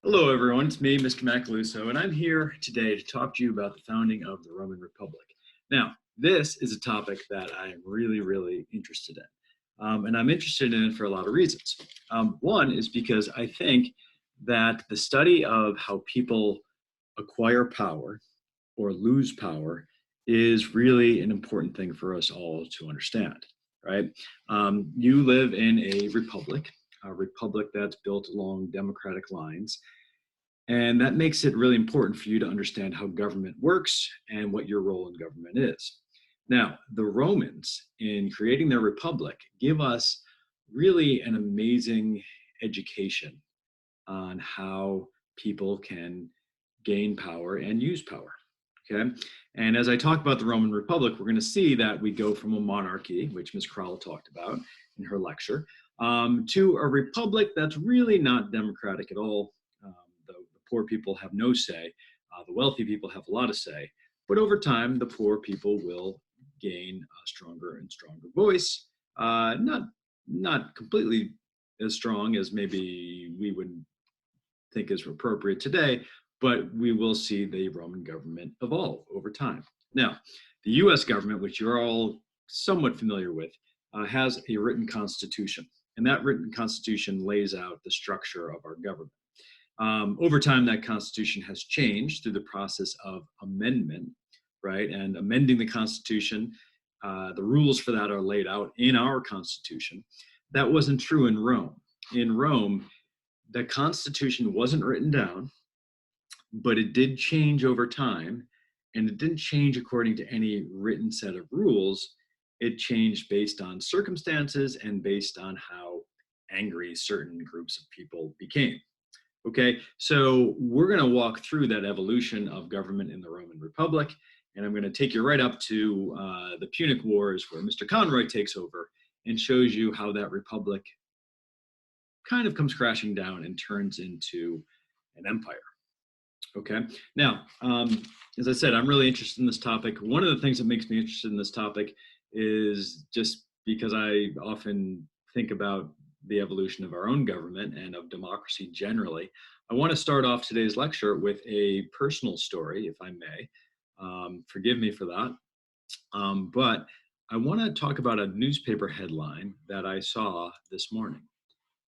Hello, everyone. It's me, Mr. Macaluso, and I'm here today to talk to you about the founding of the Roman Republic. Now, this is a topic that I am really interested in. And I'm interested in it for a lot of reasons. One is because I think that the study of how people acquire power or lose power is really an important thing for us all to understand, right? You live in a republic that's built along democratic lines, and that makes it really important for you to understand how government works and what your role in government is. Now, the Romans, in creating their republic, give us really an amazing education on how people can gain power and use power. Okay. And as I talk about the Roman Republic, we're going to see that we go from a monarchy, which Ms. Crowell talked about in her lecture, to a republic that's really not democratic at all. The poor people have no say. The wealthy people have a lot of say. But over time, the poor people will gain a stronger and stronger voice. Not completely as strong as maybe we would think is appropriate today, but we will see the Roman government evolve over time. Now, the US government, which you're all somewhat familiar with, has a written constitution, and that written constitution lays out the structure of our government. Over time, that constitution has changed through the process of amendment, right? And amending the constitution, the rules for that are laid out in our constitution. That wasn't true in Rome. In Rome, the Constitution wasn't written down, but it did change over time. And it didn't change according to any written set of rules. It changed based on circumstances and based on how angry certain groups of people became. Okay, so we're going to walk through that evolution of government in the Roman Republic. And I'm going to take you right up to the Punic Wars, where Mr. Conroy takes over and shows you how that republic kind of comes crashing down and turns into an empire. Okay. Now, as I said, I'm really interested in this topic. One of the things that makes me interested in this topic is just because I often think about the evolution of our own government and of democracy generally. I want to start off today's lecture with a personal story, if I may. Forgive me for that. But I want to talk about a newspaper headline that I saw this morning.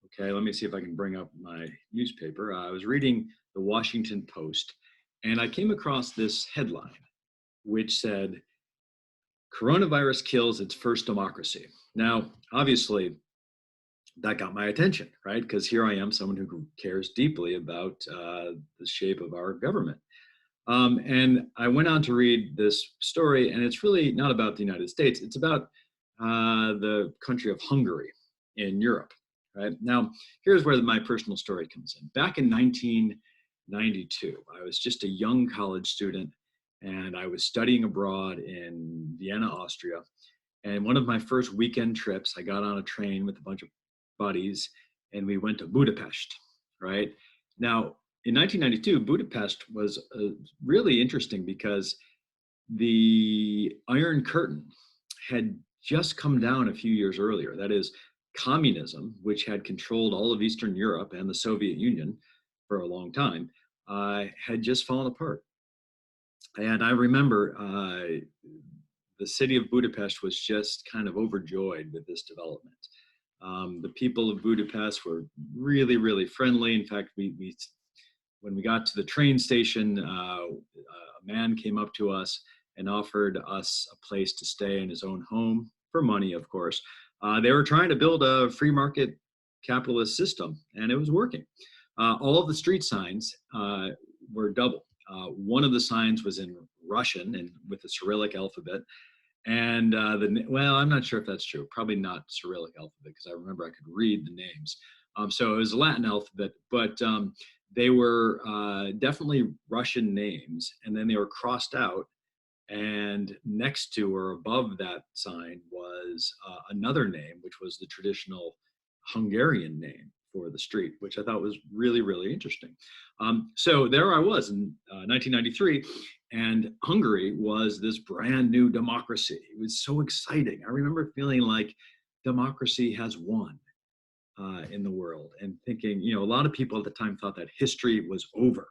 Okay, let me see if I can bring up my newspaper. I was reading the Washington Post, and I came across this headline, which said, "Coronavirus kills its first democracy." Now, obviously, that got my attention, right? Because here I am, someone who cares deeply about the shape of our government. And I went on to read this story, and it's really not about the United States. It's about the country of Hungary in Europe. Right now, here's where my personal story comes in. Back in 1992, I was just a young college student, and I was studying abroad in Vienna, Austria. And one of my first weekend trips, I got on a train with a bunch of buddies, and we went to Budapest. Right now, in 1992, Budapest was really interesting because the Iron Curtain had just come down a few years earlier. That is, communism, which had controlled all of Eastern Europe and the Soviet Union for a long time, had just fallen apart. And I remember the city of Budapest was just kind of overjoyed with this development. The people of Budapest were really friendly. In fact, when we got to the train station, a man came up to us and offered us a place to stay in his own home for money, of course. They were trying to build a free market capitalist system, and it was working. All of the street signs were double. One of the signs was in Russian and with the Cyrillic alphabet. And well, I'm not sure if that's true. Probably not Cyrillic alphabet, because I remember I could read the names. So it was a Latin alphabet, but they were definitely Russian names, and then they were crossed out. And next to or above that sign was another name, which was the traditional Hungarian name for the street, which I thought was really interesting. So there I was in 1993, and Hungary was this brand new democracy. It was so exciting. I remember feeling like democracy has won. in the world, and thinking, a lot of people at the time thought that history was over.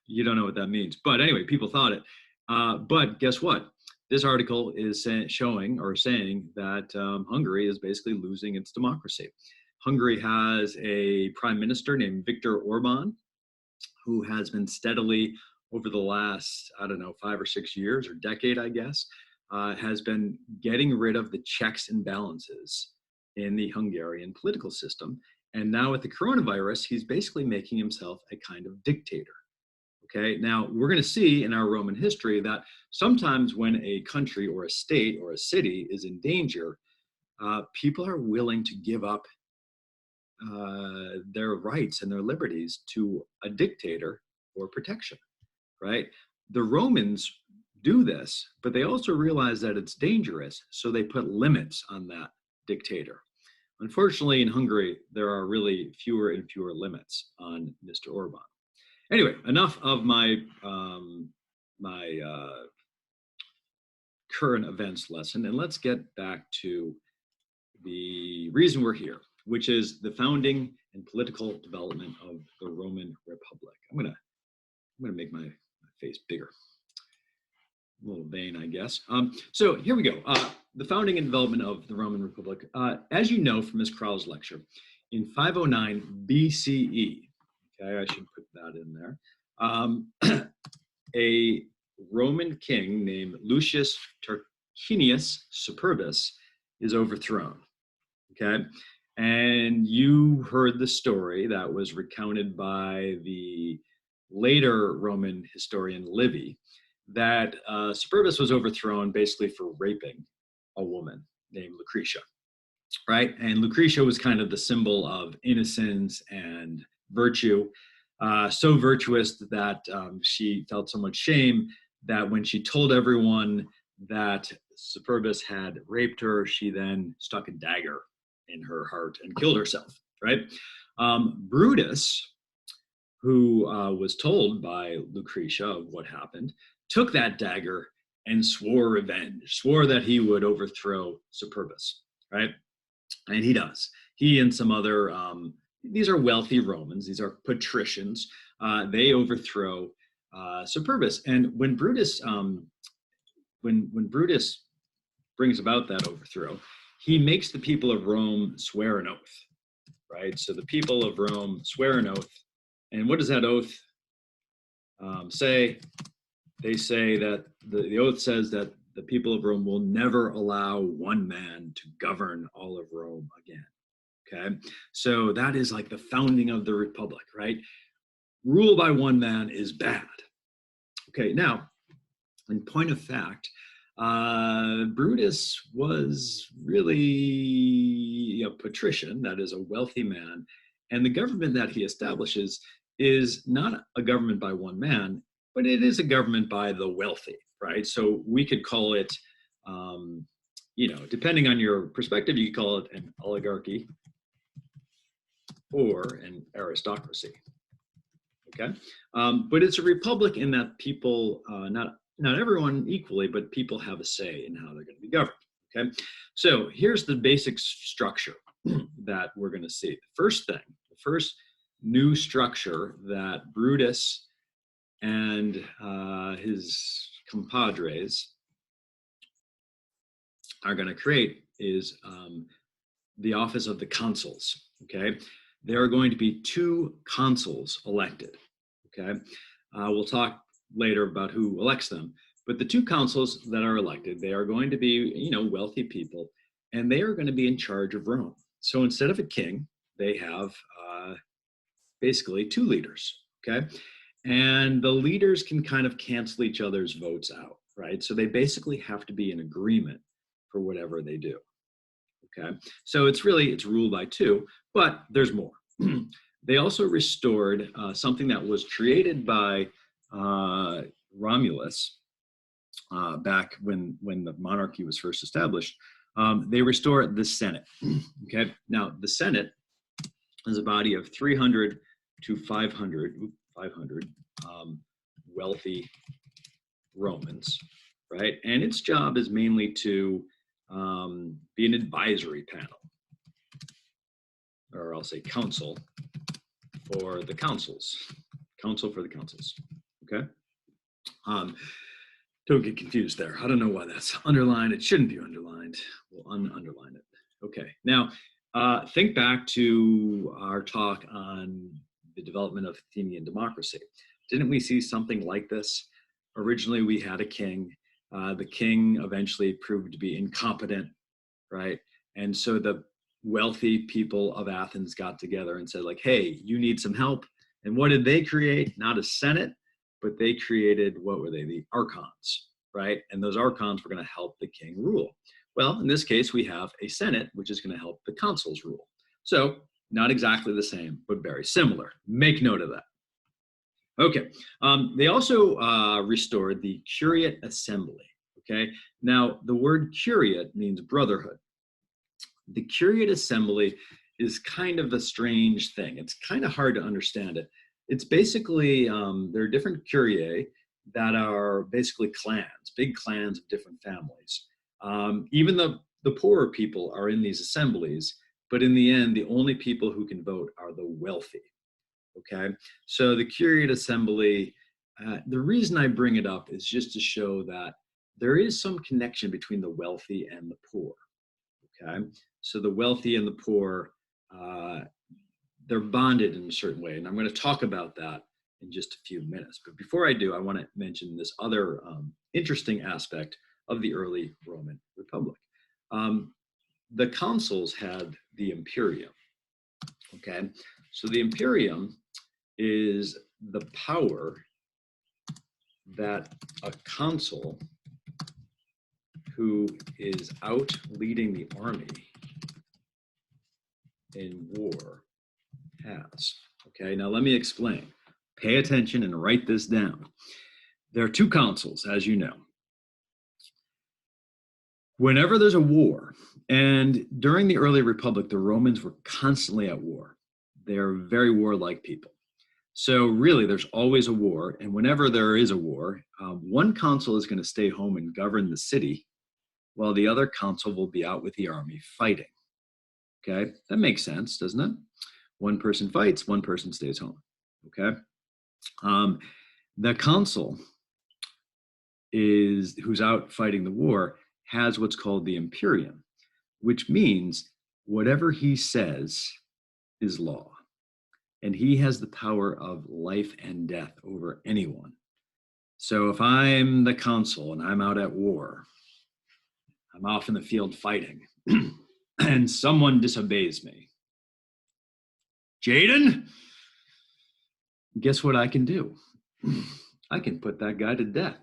You don't know what that means. But anyway, people thought it. But guess what? This article is showing or saying that Hungary is basically losing its democracy. Hungary has a prime minister named Viktor Orban, who has been steadily over the last, I don't know, 5 or 6 years or decade, I guess, has been getting rid of the checks and balances in the Hungarian political system. And now with the coronavirus, he's basically making himself a kind of dictator. Okay, now we're going to see in our Roman history that sometimes when a country or a state or a city is in danger, people are willing to give up their rights and their liberties to a dictator for protection, right? The Romans do this, but they also realize that it's dangerous, so they put limits on that dictator. Unfortunately, in Hungary, there are really fewer and fewer limits on Mr. Orban. Anyway, enough of my current events lesson, and let's get back to the reason we're here, which is the founding and political development of the Roman Republic. I'm gonna make my face bigger, a little vain, I guess. So here we go. The founding and development of the Roman Republic. As you know from Ms. Crowell's lecture, in 509 BCE. Okay, I should put that in there. A Roman king named Lucius Tarquinius Superbus is overthrown. Okay, and you heard the story that was recounted by the later Roman historian Livy, that Superbus was overthrown basically for raping a woman named Lucretia, right? And Lucretia was kind of the symbol of innocence and virtue, so virtuous that she felt so much shame that when she told everyone that Superbus had raped her, she then stuck a dagger in her heart and killed herself, right? Brutus, who was told by Lucretia of what happened, took that dagger and swore revenge, swore that he would overthrow Superbus, right? And he does. He and some other, these are wealthy Romans, these are patricians, they overthrow Superbus. And when Brutus, when Brutus brings about that overthrow, he makes the people of Rome swear an oath, right? So the people of Rome swear an oath. And what does that oath say? They say that the oath says that the people of Rome will never allow one man to govern all of Rome again. Okay, so that is like the founding of the Republic, right? Rule by one man is bad. Okay, now, in point of fact, Brutus was really a patrician, that is a wealthy man, and the government that he establishes is not a government by one man, but it is a government by the wealthy, right? So we could call it, depending on your perspective, you could call it an oligarchy or an aristocracy, okay? But it's a republic in that people, not everyone equally, but people have a say in how they're going to be governed, okay? So here's the basic structure that we're going to see. The first new structure that Brutus and his compadres are going to create is the office of the consuls, okay? There are going to be 2 consuls elected, okay? We'll talk later about who elects them, but the 2 consuls that are elected, they are going to be, wealthy people, and they are going to be in charge of Rome. So instead of a king, they have basically 2 leaders, okay? And the leaders can kind of cancel each other's votes out, right? So they basically have to be in agreement for whatever they do, okay? So it's ruled by 2, but there's more. They also restored something that was created by Romulus back when the monarchy was first established. They restored the Senate, okay? Now, the Senate is a body of 300 to 500 wealthy Romans, right? And its job is mainly to be an advisory panel, or I'll say council for the councils. Council for the councils, okay? Don't get confused there. I don't know why that's underlined. It shouldn't be underlined. We'll underline it. Okay, now think back to our talk on the development of Athenian democracy. Didn't we see something like this? Originally, we had a king. The king eventually proved to be incompetent, right? And so the wealthy people of Athens got together and said, like, hey, you need some help. And what did they create? Not a senate, but they created, what were they? The archons, right? And those archons were going to help the king rule. Well, in this case, we have a senate, which is going to help the consuls rule. So not exactly the same, but very similar. Make note of that. Okay, they also restored the Curiate Assembly, okay? Now, the word Curiate means brotherhood. The Curiate Assembly is kind of a strange thing. It's kind of hard to understand it. It's basically, there are different curiae that are basically clans, big clans of different families. Even the poorer people are in these assemblies, but in the end, the only people who can vote are the wealthy. Okay, so the Curiate Assembly, the reason I bring it up is just to show that there is some connection between the wealthy and the poor. Okay, so the wealthy and the poor, they're bonded in a certain way, and I'm going to talk about that in just a few minutes. But before I do, I want to mention this other interesting aspect of the early Roman Republic. The consuls had the imperium. Okay, so the imperium is the power that a consul who is out leading the army in war has. Okay, now let me explain. Pay attention and write this down. There are two consuls, as you know. Whenever there's a war, and during the early republic, the Romans were constantly at war. They're very warlike people. So really, there's always a war, and whenever there is a war, one consul is going to stay home and govern the city, while the other consul will be out with the army fighting. Okay, that makes sense, doesn't it? One person fights, one person stays home. Okay, the consul who's out fighting the war has what's called the imperium, which means whatever he says is law. And he has the power of life and death over anyone. So if I'm the consul and I'm out at war, I'm off in the field fighting, and someone disobeys me, Jaden, guess what I can do? I can put that guy to death.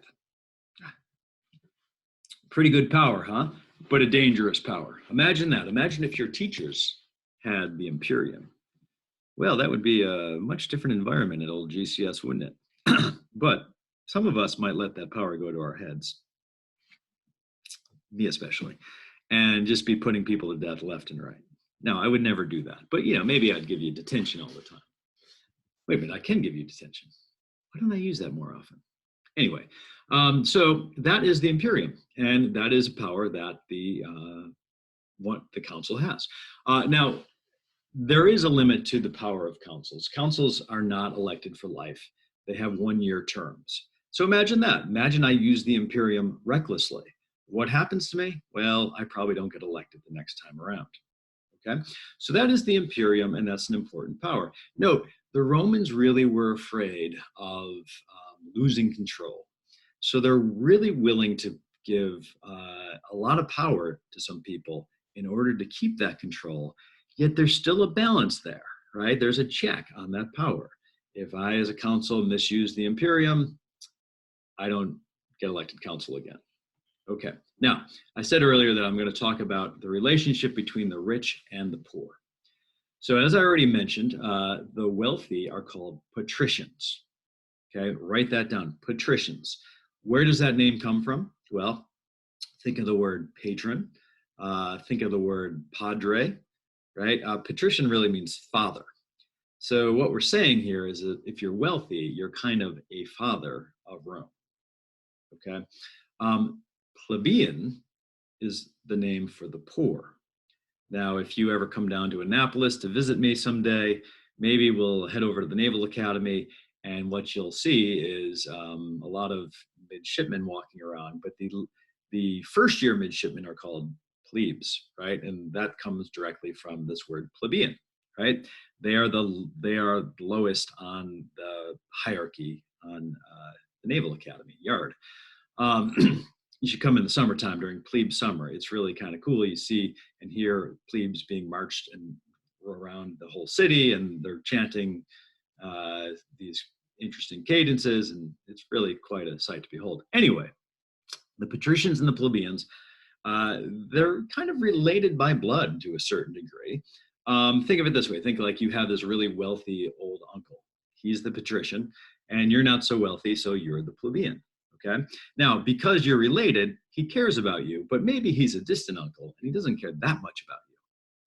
Pretty good power, huh? But a dangerous power. Imagine that. Imagine if your teachers had the imperium. Well, that would be a much different environment at old GCS, wouldn't it? But some of us might let that power go to our heads, me especially, and just be putting people to death left and right. Now, I would never do that, but maybe I'd give you detention all the time. Wait a minute, I can give you detention. Why don't I use that more often? Anyway, so that is the imperium, and that is a power that the council has. Now, there is a limit to the power of councils. Councils are not elected for life. They have one-year terms. So imagine that. Imagine I use the imperium recklessly. What happens to me? Well, I probably don't get elected the next time around. Okay, so that is the imperium, and that's an important power. Note, the Romans really were afraid of losing control. So they're really willing to give a lot of power to some people in order to keep that control. Yet there's still a balance there, right? There's a check on that power. If I, as a consul, misuse the imperium, I don't get elected consul again. Okay, now, I said earlier that I'm going to talk about the relationship between the rich and the poor. So as I already mentioned, the wealthy are called patricians. Okay, write that down, patricians. Where does that name come from? Well, think of the word patron, think of the word padre, right? Patrician really means father. So what we're saying here is that if you're wealthy, you're kind of a father of Rome, okay? Plebeian is the name for the poor. Now, if you ever come down to Annapolis to visit me someday, maybe we'll head over to the Naval Academy, and what you'll see is a lot of midshipmen walking around. But the first year midshipmen are called plebes, right? And that comes directly from this word plebeian, right? They are lowest on the hierarchy on the Naval Academy yard. You should come in the summertime during plebe summer. It's really kind of cool. You see and hear plebes being marched and around the whole city, and they're chanting these interesting cadences, and it's really quite a sight to behold. Anyway, the patricians and the plebeians, they're kind of related by blood to a certain degree. Think of it this way. Think like you have this really wealthy old uncle. He's the patrician, and you're not so wealthy, so you're the plebeian. Okay. Now, because you're related, he cares about you, but maybe he's a distant uncle and he doesn't care that much about you,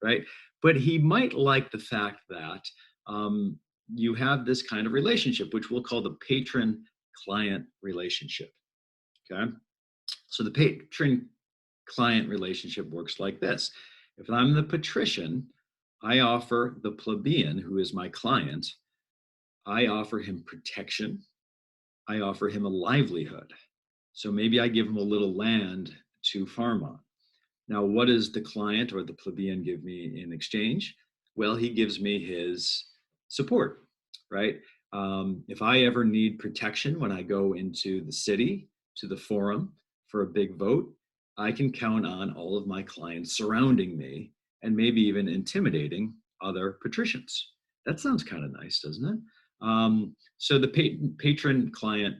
right? But he might like the fact that you have this kind of relationship, which we'll call the patron-client relationship. Okay. So the patron-client relationship works like this. If I'm the patrician, I offer the plebeian, who is my client, I offer him protection. I offer him a livelihood. So maybe I give him a little land to farm on. Now, what does the client or the plebeian give me in exchange? Well, he gives me his support, right? If I ever need protection when I go into the city, to the forum for a big vote, I can count on all of my clients surrounding me and maybe even intimidating other patricians. That sounds kind of nice, doesn't it? So the patron-client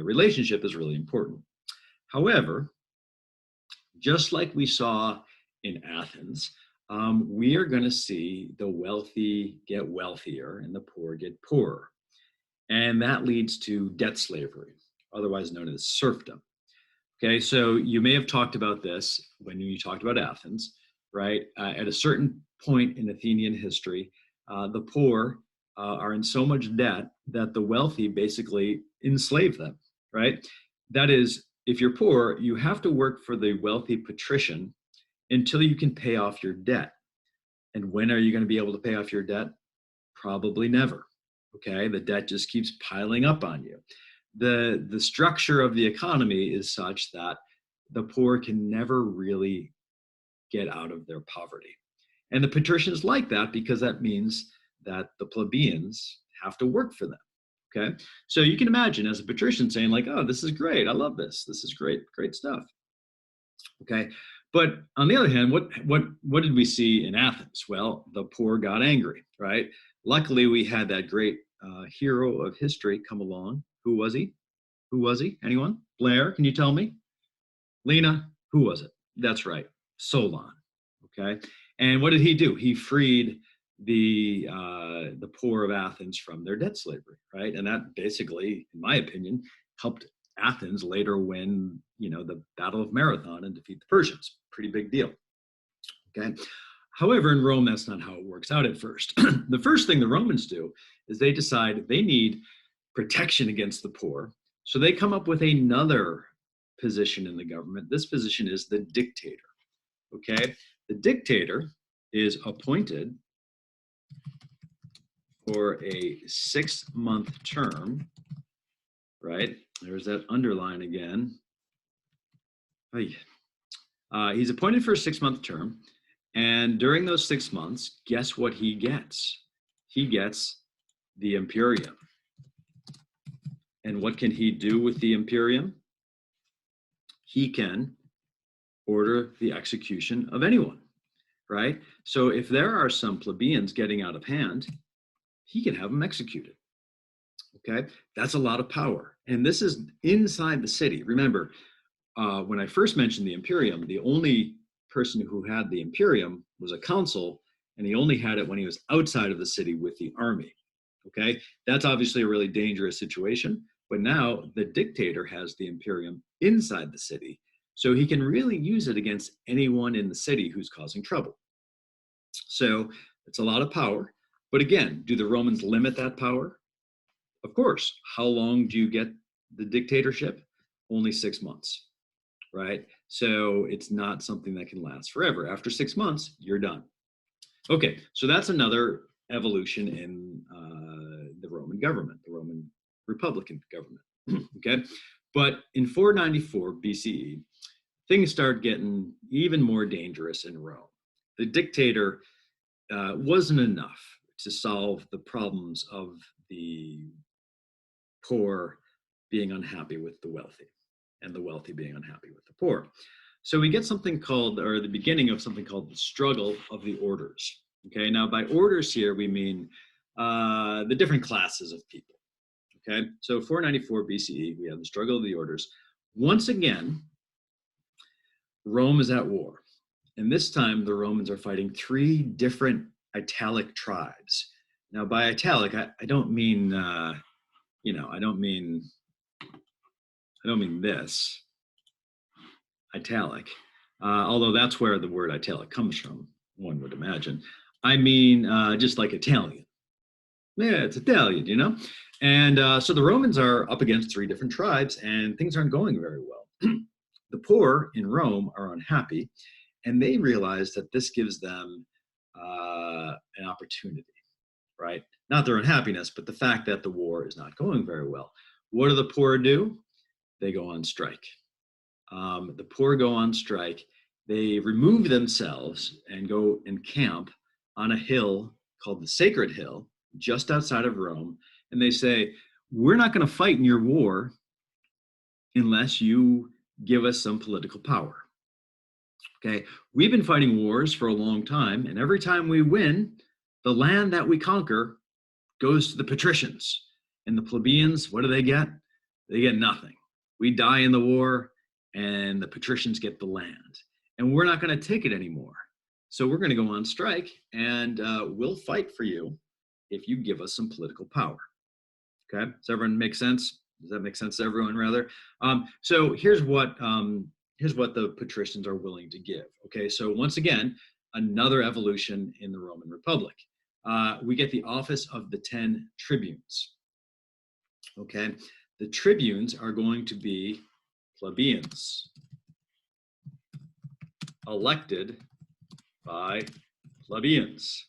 relationship is really important. However, just like we saw in Athens, we are going to see the wealthy get wealthier and the poor get poorer. And that leads to debt slavery, otherwise known as serfdom. Okay, so you may have talked about this when you talked about Athens, right? At a certain point in Athenian history, the poor are in so much debt that the wealthy basically enslave them, right? That is, if you're poor, you have to work for the wealthy patrician until you can pay off your debt. And when are you going to be able to pay off your debt? Probably never. Okay, the debt just keeps piling up on you. The structure of the economy is such that the poor can never really get out of their poverty. And the patricians like that because that means that the plebeians have to work for them. Okay, so you can imagine as a patrician saying like, "Oh, this is great. I love this. This is great, great stuff." Okay, but on the other hand, what did we see in Athens? Well, the poor got angry, right? Luckily, we had that great hero of history come along. Who was he? Who was he? Anyone? Blair, can you tell me? Lena, who was it? That's right, Solon. Okay, and what did he do? He freed the poor of Athens from their debt slavery, right? And that basically, in my opinion, helped Athens later win, the Battle of Marathon and defeat the Persians. Pretty big deal. Okay. However, in Rome, that's not how it works out at first. The first thing the Romans do is they decide they need protection against the poor. So they come up with another position in the government. This position is the dictator. Okay. The dictator is appointed for a 6-month term, right? There's that underline again. He's appointed for a 6-month term. And during those 6 months, guess what he gets? He gets the imperium. And what can he do with the imperium? He can order the execution of anyone, right? So if there are some plebeians getting out of hand, he can have them executed. Okay, that's a lot of power. And this is inside the city. Remember, when I first mentioned the imperium, the only person who had the imperium was a consul, and he only had it when he was outside of the city with the army. Okay, that's obviously a really dangerous situation. But now the dictator has the imperium inside the city, so he can really use it against anyone in the city who's causing trouble. So it's a lot of power. But again, do the Romans limit that power? Of course. How long do you get the dictatorship? Only 6 months, right? So it's not something that can last forever. After 6 months, you're done. Okay, so that's another evolution in the Roman government, the Roman Republican government. Okay, but in 494 BCE, things start getting even more dangerous in Rome. The dictator wasn't enough to solve the problems of the poor being unhappy with the wealthy, and the wealthy being unhappy with the poor. So we get something called, or the beginning of something called the struggle of the orders. Okay, now by orders here, we mean the different classes of people. Okay, so 494 BCE, we have the struggle of the orders. Once again, Rome is at war. And this time, the Romans are fighting three different Italic tribes. Now, by Italic, I don't mean, I don't mean this, Italic, although that's where the word Italic comes from, one would imagine. I mean, just like Italian. Yeah, it's Italian. And so the Romans are up against three different tribes, and things aren't going very well. The poor in Rome are unhappy, and they realize that this gives them an opportunity, right? Not their unhappiness, but the fact that the war is not going very well. What do the poor do? They go on strike. The poor go on strike. They remove themselves and go and camp on a hill called the Sacred Hill, just outside of Rome. And they say, we're not going to fight in your war unless you give us some political power. Okay, we've been fighting wars for a long time, and every time we win, the land that we conquer goes to the patricians. And the plebeians, what do they get? They get nothing. We die in the war, and the patricians get the land. And we're not going to take it anymore. So we're going to go on strike, and we'll fight for you if you give us some political power. Okay, does everyone make sense? Does that make sense to everyone, rather? So here's what the patricians are willing to give. Okay, so once again, another evolution in the Roman Republic. We get the office of the 10 tribunes. Okay, the tribunes are going to be plebeians, elected by plebeians.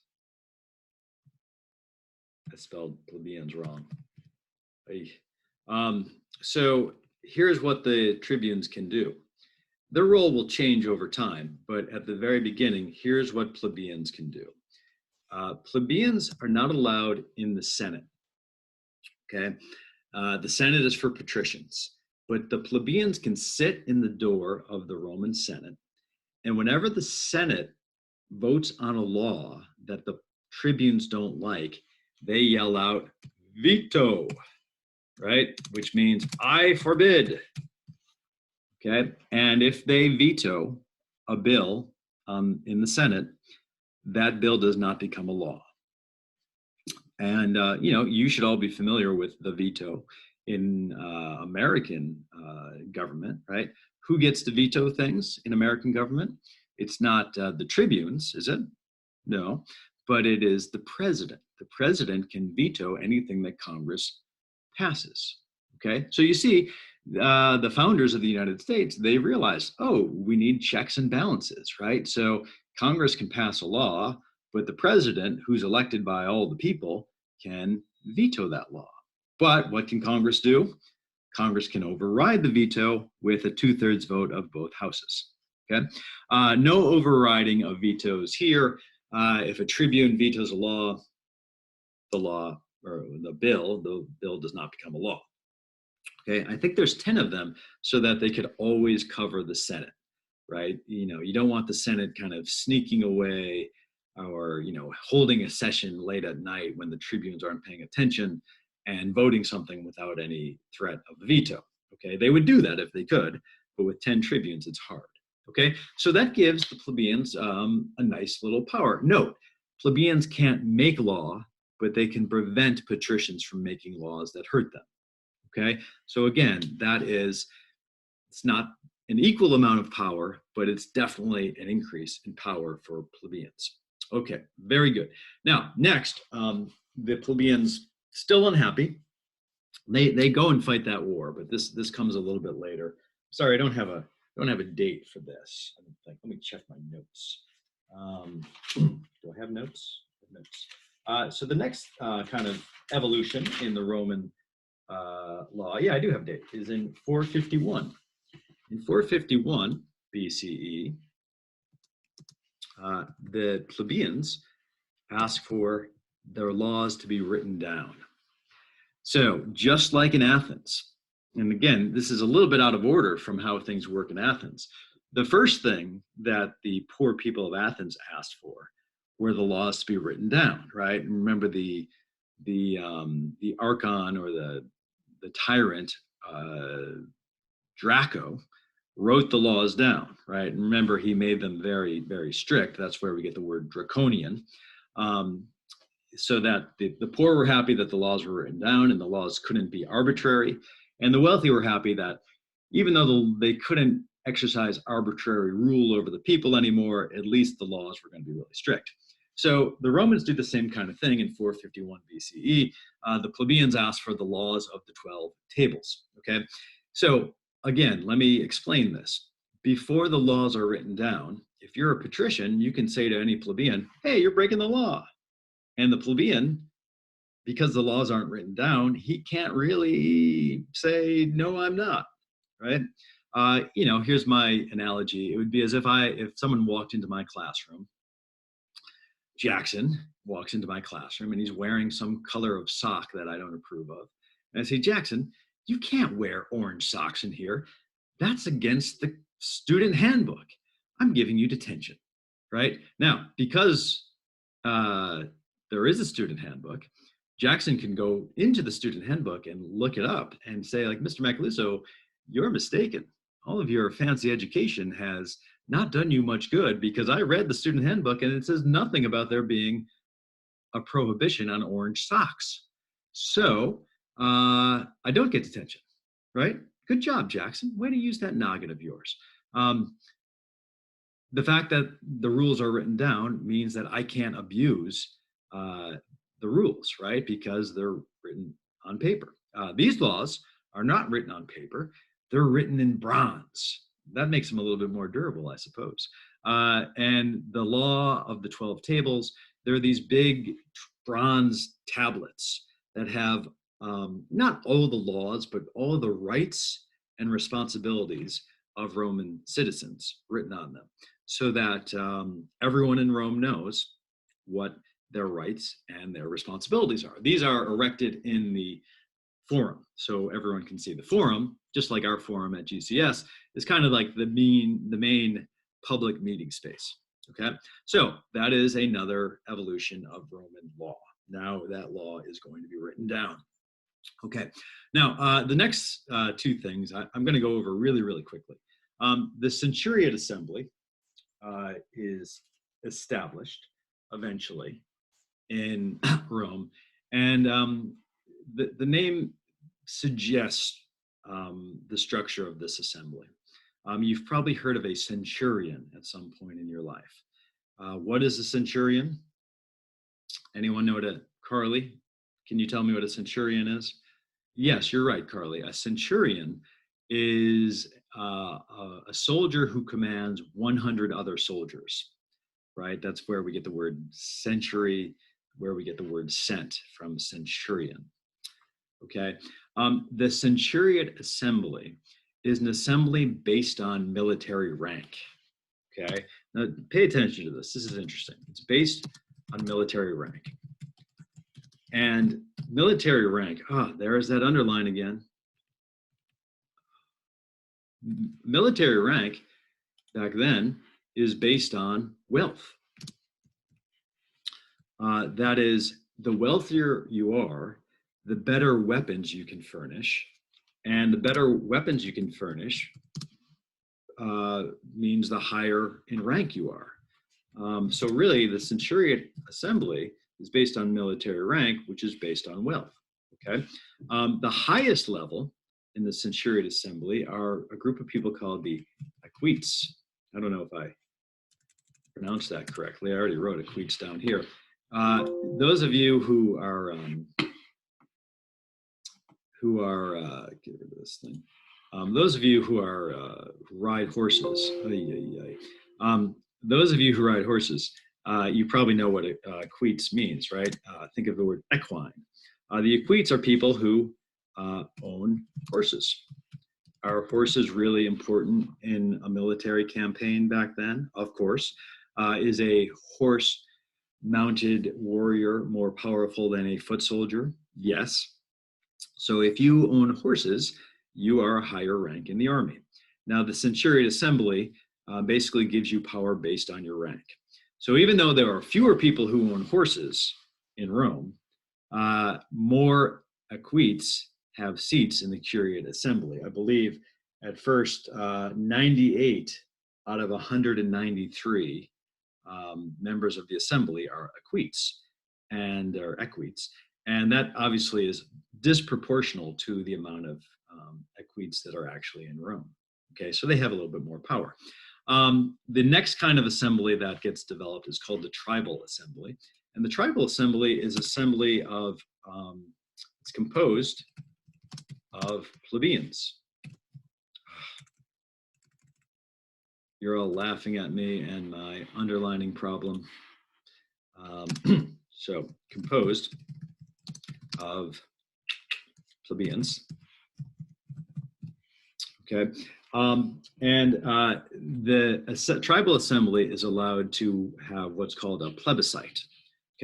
I spelled plebeians wrong. So here's what the tribunes can do. Their role will change over time, but at the very beginning, here's what plebeians can do. Plebeians are not allowed in the Senate. Okay, the Senate is for patricians, but the plebeians can sit in the door of the Roman Senate, and whenever the Senate votes on a law that the tribunes don't like, they yell out veto, right? Which means I forbid. Okay, and if they veto a bill in the Senate, that bill does not become a law. And you should all be familiar with the veto in American government, right? Who gets to veto things in American government? It's not the tribunes, is it? No, but it is the president. The president can veto anything that Congress passes. Okay, so you see, the founders of the United States, they realized, oh, we need checks and balances, right? So Congress can pass a law, but the president, who's elected by all the people, can veto that law. But what can Congress do? Congress can override the veto with a 2/3 vote of both houses. Okay, no overriding of vetoes here. If a tribune vetoes a law, the bill does not become a law. Okay, I think there's 10 of them so that they could always cover the Senate, right? You don't want the Senate kind of sneaking away or, holding a session late at night when the tribunes aren't paying attention and voting something without any threat of a veto. Okay, they would do that if they could, but with 10 tribunes, it's hard. Okay, so that gives the plebeians a nice little power. Note, plebeians can't make law, but they can prevent patricians from making laws that hurt them. Okay, so again, it's not an equal amount of power, but it's definitely an increase in power for plebeians. Okay, very good. Now, next, the plebeians still unhappy. They go and fight that war, but this comes a little bit later. Sorry, I don't have a don't have a date for this. I don't think. Let me check my notes. Do I have notes? I have notes. So the next kind of evolution in the Roman law, yeah, I do have a date, is in 451. In 451 BCE, the plebeians ask for their laws to be written down. So just like in Athens, and again, this is a little bit out of order from how things work in Athens. The first thing that the poor people of Athens asked for were the laws to be written down, right? And remember the archon, or the tyrant, Draco, wrote the laws down, right? And remember, he made them very, very strict. That's where we get the word draconian. So that the poor were happy that the laws were written down and the laws couldn't be arbitrary. And the wealthy were happy that even though they couldn't exercise arbitrary rule over the people anymore, at least the laws were going to be really strict. So the Romans do the same kind of thing in 451 BCE. The plebeians asked for the laws of the 12 tables, okay? So again, let me explain this. Before the laws are written down, if you're a patrician, you can say to any plebeian, hey, you're breaking the law. And the plebeian, because the laws aren't written down, he can't really say, no, I'm not, right? Here's my analogy. It would be as if someone walked into my classroom, Jackson walks into my classroom and he's wearing some color of sock that I don't approve of. And I say, Jackson, you can't wear orange socks in here. That's against the student handbook. I'm giving you detention, right? Now, because there is a student handbook, Jackson can go into the student handbook and look it up and say, like, Mr. Macaluso, you're mistaken. All of your fancy education has not done you much good, because I read the student handbook and it says nothing about there being a prohibition on orange socks. So I don't get detention, right? Good job, Jackson. Way to use that noggin of yours. The fact that the rules are written down means that I can't abuse the rules, right? Because they're written on paper. These laws are not written on paper. They're written in bronze. That makes them a little bit more durable, I suppose. And the law of the 12 tables, there are these big bronze tablets that have not all the laws, but all the rights and responsibilities of Roman citizens written on them, so that everyone in Rome knows what their rights and their responsibilities are. These are erected in the forum, so everyone can see. The forum, just like our forum at GCS, is kind of like the main public meeting space. Okay, so that is another evolution of Roman law. Now that law is going to be written down. Okay, now the next two things I'm going to go over really, really quickly. The Centuriate Assembly is established eventually in Rome, and the name suggests the structure of this assembly. You've probably heard of a centurion at some point in your life. What is a centurion? Anyone know Carly? Can you tell me what a centurion is? Yes, you're right, Carly. A centurion is a soldier who commands 100 other soldiers, right? That's where we get the word century, where we get the word cent from centurion. Okay. The Centuriate Assembly is an assembly based on military rank. Okay. Now, pay attention to this. This is interesting. It's based on military rank. And military rank, there is that underline again. Military rank back then is based on wealth. That is, the wealthier you are, the better weapons you can furnish. And the better weapons you can furnish means the higher in rank you are. So really, the Centuriate Assembly is based on military rank, which is based on wealth. Okay. The highest level in the Centuriate Assembly are a group of people called the equites. I don't know if I pronounced that correctly. I already wrote equites down here. Those of you who are get rid of this thing. Those of you who are who ride horses, those of you who ride horses, you probably know what equites means, right? Think of the word equine. The equites are people who own horses. Are horses really important in a military campaign back then? Of course. Is a horse mounted warrior more powerful than a foot soldier? Yes. So if you own horses, you are a higher rank in the army. Now, the centuriate assembly basically gives you power based on your rank. So even though there are fewer people who own horses in Rome, more equites have seats in the curiate assembly. I believe at first 98 out of 193 members of the assembly are equites or equites, and that obviously is disproportional to the amount of equites that are actually in Rome. Okay, so they have a little bit more power. The next kind of assembly that gets developed is called the tribal assembly, and the tribal assembly is assembly of it's composed of plebeians. You're all laughing at me and my underlining problem. So composed of plebeians. Okay. The tribal assembly is allowed to have what's called a plebiscite.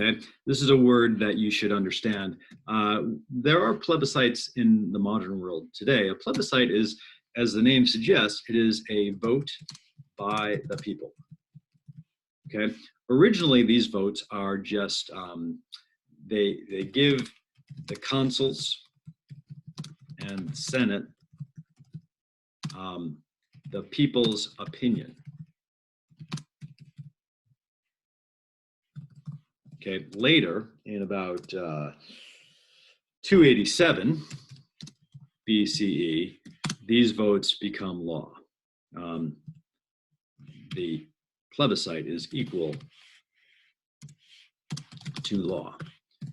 Okay. This is a word that you should understand. There are plebiscites in the modern world today. A plebiscite is, as the name suggests, it is a vote by the people. Okay. Originally, these votes are just they give the consuls and the Senate the people's opinion. Okay. Later, in about 287 BCE, these votes become law. The plebiscite is equal to law.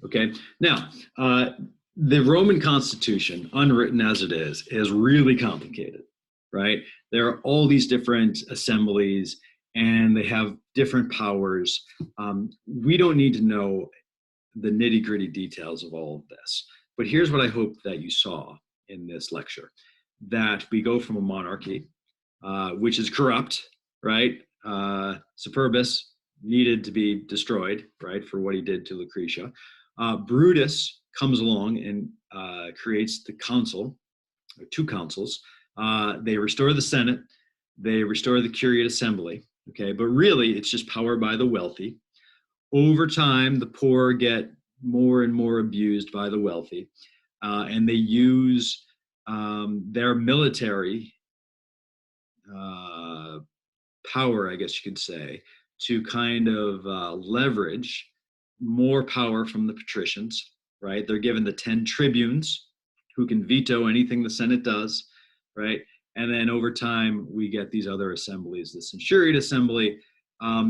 Okay. Now, the Roman Constitution, unwritten as it is really complicated, right? There are all these different assemblies and they have different powers. We don't need to know the nitty gritty details of all of this. But here's what I hope that you saw in this lecture, that we go from a monarchy, which is corrupt, right? Superbus needed to be destroyed, right, for what he did to Lucretia. Brutus comes along and creates the consul, or two consuls. They restore the Senate. They restore the curiate assembly. Okay, but really it's just power by the wealthy. Over time, the poor get more and more abused by the wealthy, and they use their military power, I guess you could say, to kind of leverage more power from the patricians, right? They're given the 10 tribunes who can veto anything the Senate does, right? And then over time, we get these other assemblies, the centuriate assembly. I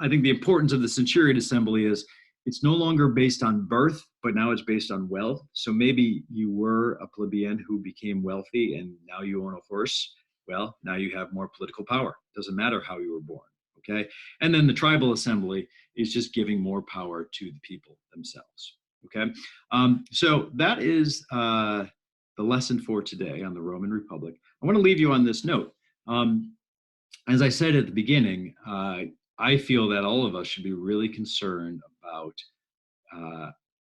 think the importance of the centuriate assembly is it's no longer based on birth, but now it's based on wealth. So maybe you were a plebeian who became wealthy and now you own a horse. Well, now you have more political power. Doesn't matter how you were born. Okay. And then the tribal assembly is just giving more power to the people themselves. Okay. So that is the lesson for today on the Roman Republic. I want to leave you on this note. As I said at the beginning, I feel that all of us should be really concerned about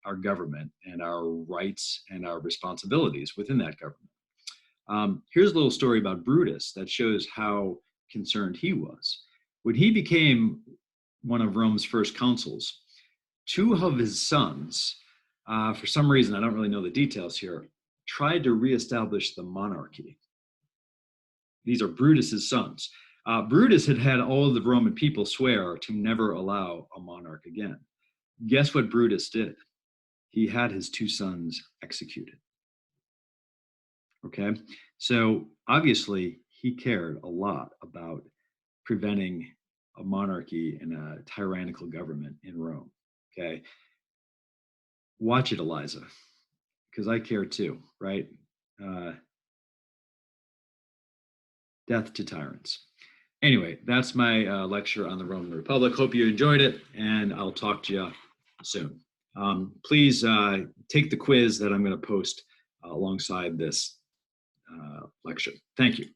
our government and our rights and our responsibilities within that government. Here's a little story about Brutus that shows how concerned he was. When he became one of Rome's first consuls, two of his sons, for some reason, I don't really know the details here, tried to reestablish the monarchy. These are Brutus's sons. Brutus had had all of the Roman people swear to never allow a monarch again. Guess what Brutus did? He had his two sons executed. Okay, so obviously he cared a lot about preventing a monarchy and a tyrannical government in Rome. Okay, watch it, Eliza, because I care too, right? death to tyrants. Anyway, that's my lecture on the Roman Republic. Hope you enjoyed it, and I'll talk to you soon. Please take the quiz that I'm going to post alongside this lecture. Thank you.